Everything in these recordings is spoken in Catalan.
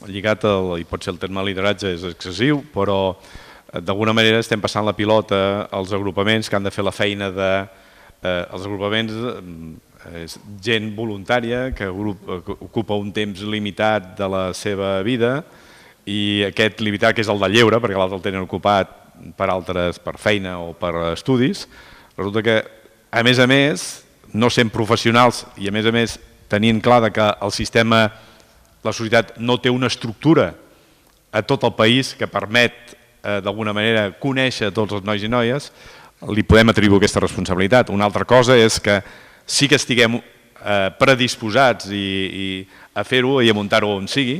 lligat i pot ser el terme lideratge és excessiu, però d'alguna manera estem passant la pilota als agrupaments que han de fer la feina de... Els agrupaments és gent voluntària que ocupa un temps limitat de la seva vida i aquest limitat, que és el de lleure, perquè l'altre el tenen ocupat per feina o per estudis, resulta que, a més, no sent professionals i a més tenint clar que el sistema, la societat no té una estructura a tot el país que permet d'alguna manera conèixer tots els nois i noies, li podem atribuir aquesta responsabilitat. Una altra cosa és que sí que estiguem predisposats a fer-ho i a muntar-ho on sigui,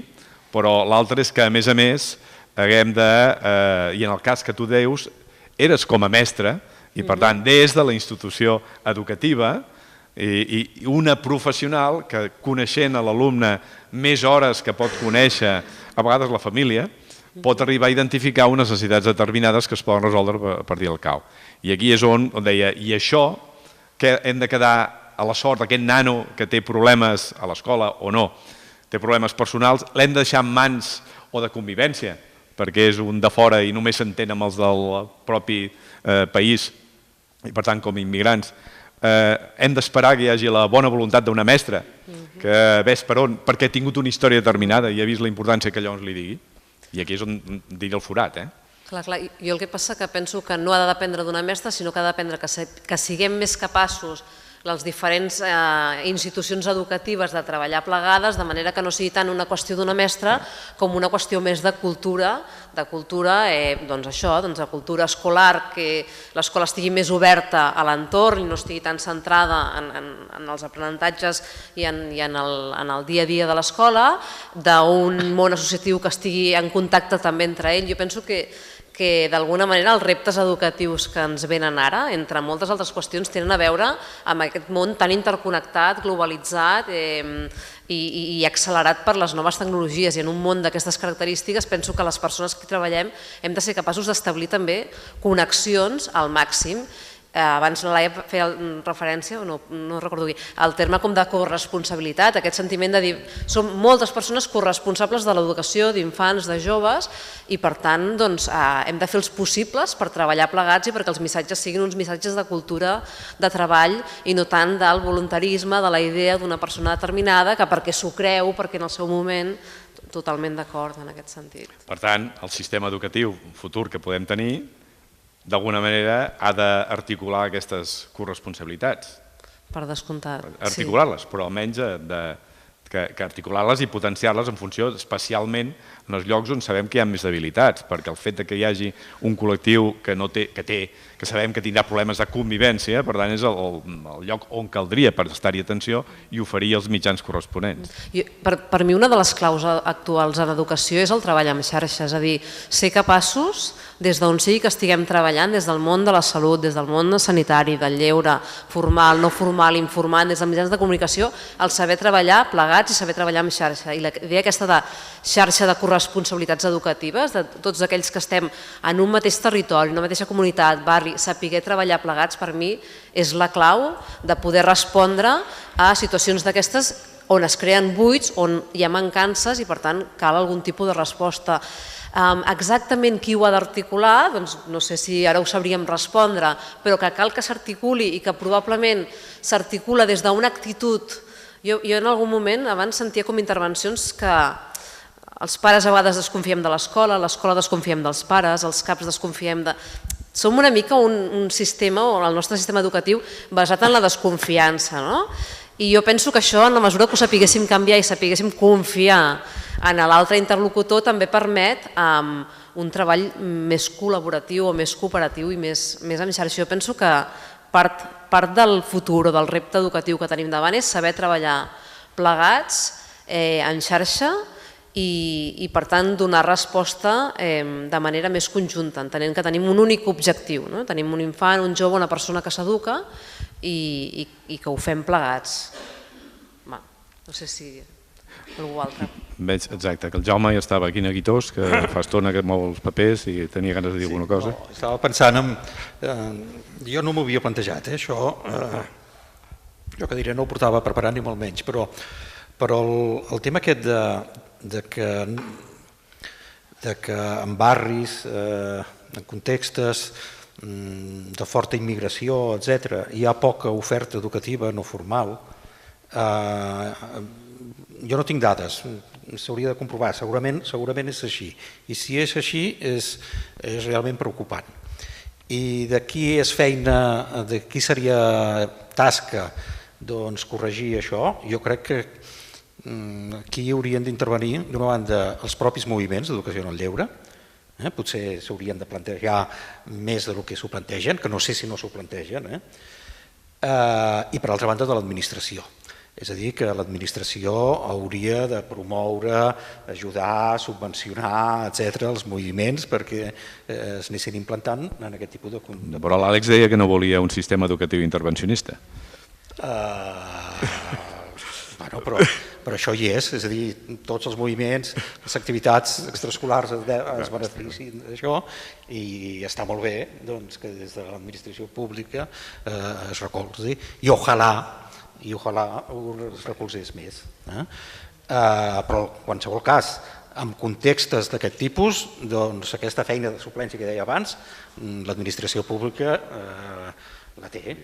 però l'altre és que, a més, haguem de, i en el cas que tu deus, eres com a mestre, i per tant, des de la institució educativa, i una professional que, coneixent a l'alumne més hores que pot conèixer, a vegades la família, pot arribar a identificar unes necessitats determinades que es poden resoldre a partir del cau. I aquí és on deia, i això, que hem de quedar a la sort, aquest nano que té problemes a l'escola o no, té problemes personals, l'hem de deixar en mans o de convivència, perquè és un de fora i només s'entén amb els del propi país, i per tant, com a immigrants, hem d'esperar que hi hagi la bona voluntat d'una mestra, que ves per on, perquè ha tingut una història determinada i ha vist la importància que allò ens li digui. I aquí és on diria el forat. Clar, jo el que passa que penso que no ha de dependre d'una mestra, sinó que ha de dependre que siguem més capaços les diferents institucions educatives de treballar plegades, de manera que no sigui tant una qüestió d'una mestra com una qüestió més de cultura, doncs això, de cultura escolar, que l'escola estigui més oberta a l'entorn i no estigui tan centrada en els aprenentatges i en el dia a dia de l'escola, d'un món associatiu que estigui en contacte també entre ell. Jo penso que d'alguna manera els reptes educatius que ens venen ara, entre moltes altres qüestions, tenen a veure amb aquest món tan interconnectat, globalitzat i accelerat per les noves tecnologies. I en un món d'aquestes característiques penso que les persones que treballem hem de ser capaços d'establir també connexions al màxim. Abans la Laia feia referència, no recordo qui, al terme com de corresponsabilitat, aquest sentiment de dir som moltes persones corresponsables de l'educació d'infants, de joves, i per tant hem de fer els possibles per treballar plegats i perquè els missatges siguin uns missatges de cultura, de treball, i no tant del voluntarisme, de la idea d'una persona determinada que perquè s'ho creu, perquè en el seu moment, totalment d'acord en aquest sentit. Per tant, el sistema educatiu futur que podem tenir d'alguna manera ha d'articular aquestes corresponsabilitats. Per descomptat. Articular-les, però almenys que articular-les i potenciar-les en funció especialment en els llocs on sabem que hi ha més debilitats, perquè el fet que hi hagi un col·lectiu que sabem que tindrà problemes de convivència, per tant és el lloc on caldria prestar-hi atenció i oferir els mitjans corresponents. Per mi una de les claus actuals en educació és el treball en xarxa, és a dir, ser capaços des d'on sigui que estiguem treballant, des del món de la salut, des del món sanitari, del lleure, formal, no formal, informant, des dels mitjans de comunicació, el saber treballar plegats i saber treballar en xarxa. I la idea aquesta de xarxa de corresponsabilitats educatives, de tots aquells que estem en un mateix territori, una mateixa comunitat, barri, saber treballar plegats, per mi és la clau de poder respondre a situacions d'aquestes on es creen buits, on hi ha mancances i per tant cal algun tipus de resposta. Exactament qui ho ha d'articular, doncs no sé si ara ho sabríem respondre, però que cal que s'articuli i que probablement s'articula des d'una actitud. Jo en algun moment abans sentia com intervencions que els pares a vegades desconfiem de l'escola desconfiem dels pares, els caps desconfiem de... Som una mica un sistema, o el nostre sistema educatiu, basat en la desconfiança, no? I jo penso que això, en la mesura que ho sapiguéssim canviar i sapiguéssim confiar en l'altre interlocutor, també permet un treball més col·laboratiu o més cooperatiu i més en xarxa. Jo penso que part del futur o del repte educatiu que tenim davant és saber treballar plegats en xarxa i per tant donar resposta de manera més conjunta, entenent que tenim un únic objectiu. Tenim un infant, un jove, una persona que s'educa i que ho fem plegats. No sé si algú altre. Veig, exacte, que el Jaume ja estava aquí neguitós, que fa estona que mou els papers i tenia ganes de dir alguna cosa. Estava pensant en... Jo no m'ho havia plantejat, això. Jo que diré, no ho portava preparat ni molt menys, però Però el tema aquest de que en barris, en contextes de forta immigració, etc., hi ha poca oferta educativa no formal. Jo no tinc dades, s'hauria de comprovar, segurament és així. I si és així és realment preocupant. I de qui és feina, de qui seria tasca corregir això? Jo crec que aquí haurien d'intervenir, d'una banda, els propis moviments d'educació en el lleure, potser s'haurien de plantejar més del que s'ho plantegen, que no sé si no s'ho plantegen, i per altra banda de l'administració. És a dir, que l'administració hauria de promoure, ajudar, subvencionar, etc., els moviments perquè es anessin implantant en aquest tipus de... Però l'Àlex deia que no volia un sistema educatiu intervencionista. Però això hi és a dir, tots els moviments, les activitats extraescolars es beneficien d'això i està molt bé que des de l'administració pública es recolzi i ojalà es recolzés més. Però en qualsevol cas, en contextes d'aquest tipus, aquesta feina de suplència que deia abans, l'administració pública la té,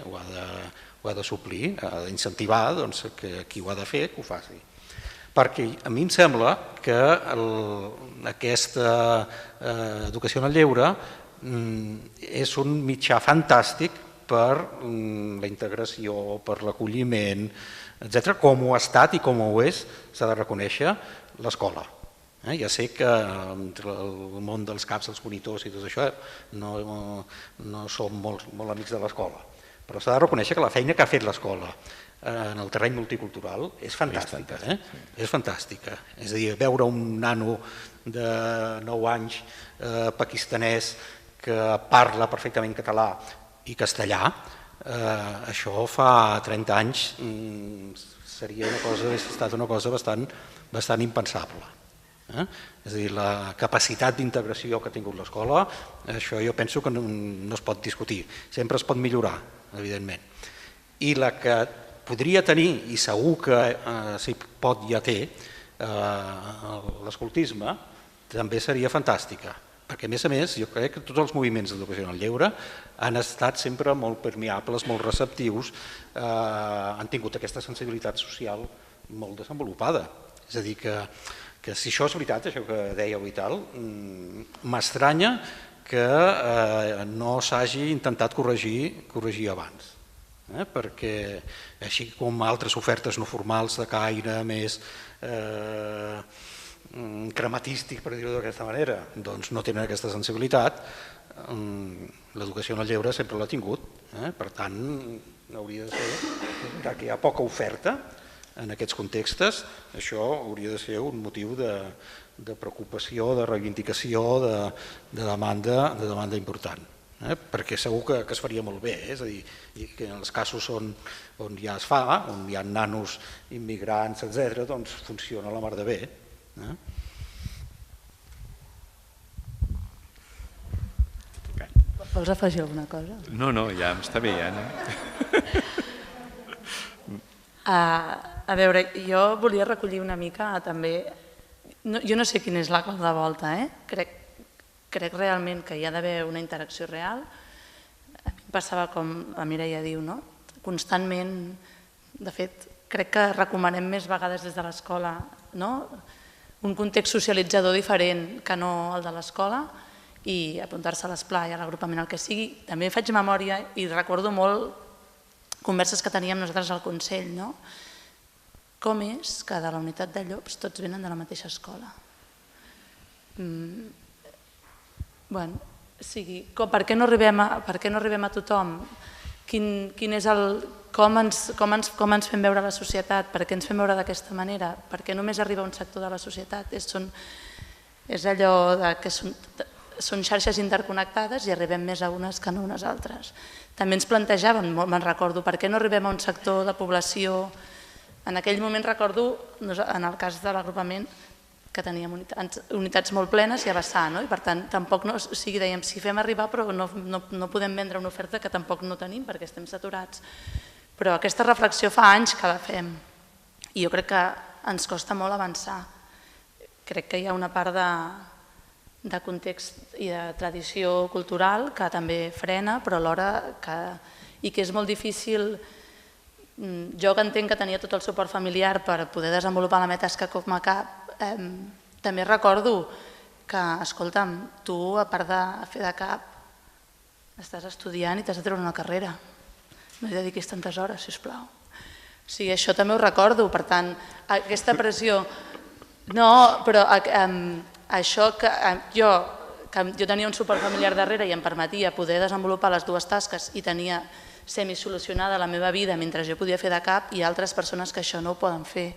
ho ha de suplir, ha d'incentivar que qui ho ha de fer, que ho faci. Perquè a mi em sembla que aquesta educació en el lleure és un mitjà fantàstic per la integració, per l'acolliment, etc., com ho ha estat i com ho és, s'ha de reconèixer l'escola. Ja sé que entre el món dels caps, els monitors i tot això no som molt amics de l'escola, però s'ha de reconèixer que la feina que ha fet l'escola en el terreny multicultural és fantàstica. És fantàstica. És a dir, veure un nano de 9 anys pakistanès que parla perfectament català i castellà, això fa 30 anys hauria estat una cosa bastant impensable. És a dir, la capacitat d'integració que ha tingut l'escola, això jo penso que no es pot discutir, sempre es pot millorar, evidentment. I la que podria tenir, i segur que si pot ja té, l'escoltisme, també seria fantàstica. Perquè, a més, jo crec que tots els moviments d'educació en el lleure han estat sempre molt permeables, molt receptius, han tingut aquesta sensibilitat social molt desenvolupada. És a dir, que si això és veritat, això que dèieu i tal, m'estranya que no s'hagi intentat corregir abans. Perquè, així com altres ofertes no formals de caire més crematístic, per dir-ho d'aquesta manera, doncs no tenen aquesta sensibilitat. L'educació en el lleure sempre l'ha tingut, per tant hauria de ser que hi ha poca oferta en aquests contextes, això hauria de ser un motiu de preocupació, de reivindicació, de demanda important, perquè segur que es faria molt bé, és a dir, que en els casos on ja es fa, on hi ha nanos immigrants, etc., doncs funciona la mar de bé. Vols afegir alguna cosa? No, ja m'està bé, ja. A veure, jo volia recollir una mica també, jo no sé quina és la clau de volta, crec realment que hi ha d'haver una interacció real. A mi em passava com la Mireia diu, constantment, de fet, crec que recomanem més vegades des de l'escola un context socialitzador diferent que no el de l'escola i apuntar-se a l'esplai, a l'agrupament, el que sigui. També faig memòria i recordo molt converses que teníem nosaltres al Consell, com és que de la unitat de Llops tots venen de la mateixa escola? Per què no arribem a tothom? Com ens fem veure a la societat? Per què ens fem veure d'aquesta manera? Per què només arriba un sector de la societat? És allò que són xarxes interconnectades i arribem més a unes que no a unes altres. També ens plantejàvem, me'n recordo, per què no arribem a un sector de població. En aquell moment recordo, en el cas de l'agrupament, que teníem unitats molt plenes i a vessar, i per tant tampoc dèiem si fem arribar però no podem vendre una oferta que tampoc no tenim perquè estem saturats. Però aquesta reflexió fa anys que la fem I jo crec que ens costa molt avançar. Crec que hi ha una part de context i de tradició cultural que també frena, però alhora i que és molt difícil. Jo que entenc que tenia tot el suport familiar per poder desenvolupar la meva tasca com a cap, també recordo que, escolta'm, tu a part de fer de cap estàs estudiant i t'has de treure una carrera. No hi dediquis tantes hores, sisplau. O sigui, això també ho recordo, per tant, aquesta pressió... No, però això que jo tenia un suport familiar darrere i em permetia poder desenvolupar les dues tasques i tenia semisolucionada la meva vida mentre jo podia fer de cap, i altres persones que això no ho poden fer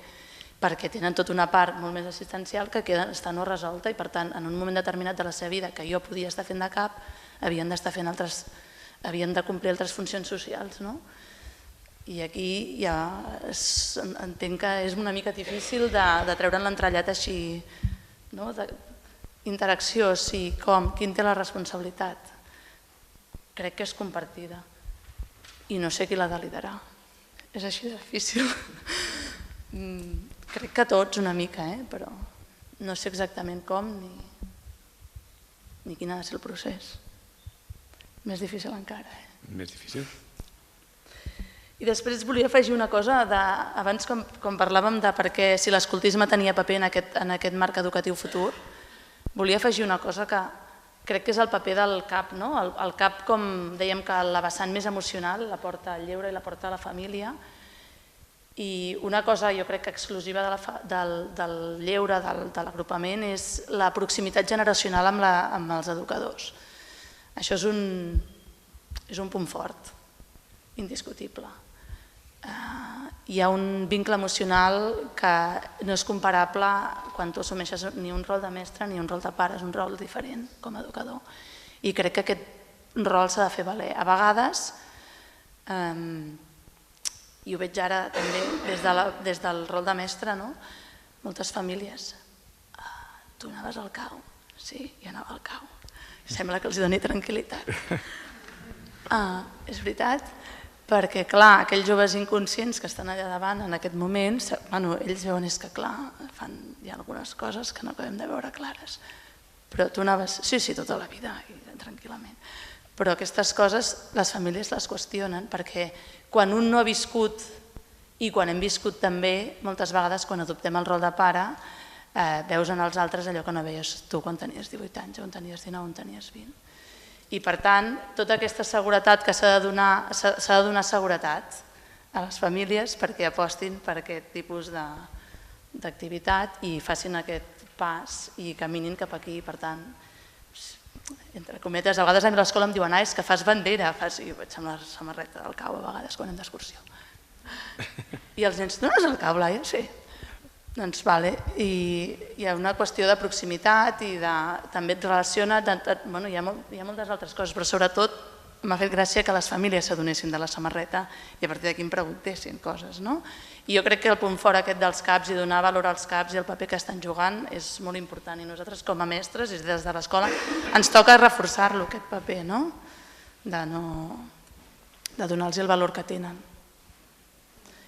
perquè tenen tota una part molt més assistencial que està no resolta i per tant en un moment determinat de la seva vida que jo podia estar fent de cap havien de complir altres funcions socials. I aquí ja entenc que és una mica difícil de treure'n l'entrellat així. Interacció, sí, com? Quin té la responsabilitat? Crec que és compartida. I no sé qui l'ha de liderar. És així de difícil. Crec que tots una mica, però no sé exactament com ni quin ha de ser el procés. Més difícil encara. Més difícil. I després volia afegir una cosa, abans quan parlàvem de per què si l'escoltisme tenia paper en aquest marc educatiu futur, volia afegir una cosa que crec que és el paper del CAP. El CAP, com dèiem, que la vessant més emocional la porta el lleure i la porta la família, i una cosa jo crec que exclusiva del lleure, de l'agrupament, és la proximitat generacional amb els educadors. Això és un punt fort, indiscutible. Hi ha un vincle emocional que no és comparable quan tu assumeixes ni un rol de mestre ni un rol de pare, és un rol diferent com a educador. I crec que aquest rol s'ha de fer valer. A vegades, i ho veig ara també des del rol de mestre, moltes famílies, tu anaves al CAU? Sí, jo anava al CAU. Sembla que els doni tranquil·litat. És veritat? Perquè, clar, aquells joves inconscients que estan allà davant en aquest moment, ells veuen que, clar, hi ha algunes coses que no acabem de veure clares. Però tu anaves, sí, tota la vida, tranquil·lament. Però aquestes coses les famílies les qüestionen perquè quan un no ha viscut i quan hem viscut també, moltes vegades quan adoptem el rol de pare, veus en els altres allò que no veies tu quan tenies 18 anys, on tenies 19, on tenies 20. I per tant, tota aquesta seguretat que s'ha de donar seguretat a les famílies perquè apostin per aquest tipus d'activitat i facin aquest pas i caminin cap aquí. Per tant, entre cometes, a vegades a l'escola em diuen és que fas bandera, i vaig amb la samarreta del CAU a vegades quan anem d'excursió. I els nens, no és el CAU, Laia? Sí. Doncs vale, i hi ha una qüestió de proximitat i també et relaciona, hi ha moltes altres coses, però sobretot m'ha fet gràcia que les famílies s'adonessin de la samarreta i a partir d'aquí em preguntessin coses. I jo crec que el punt fort aquest dels CAPs i donar valor als CAPs i el paper que estan jugant és molt important i nosaltres com a mestres i des de l'escola ens toca reforçar-lo, aquest paper, de donar-los el valor que tenen.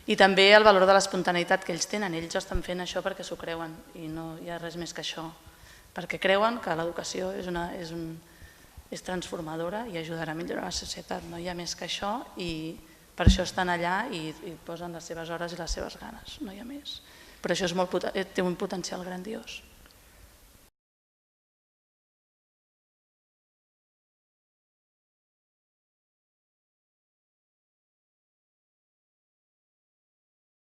I també el valor de l'espontaneïtat que ells tenen. Ells estan fent això perquè s'ho creuen i no hi ha res més que això. Perquè creuen que l'educació és transformadora i ajudarà a millorar la societat. No hi ha més que això i per això estan allà i posen les seves hores i les seves ganes. No hi ha més. Però això té un potencial grandiós.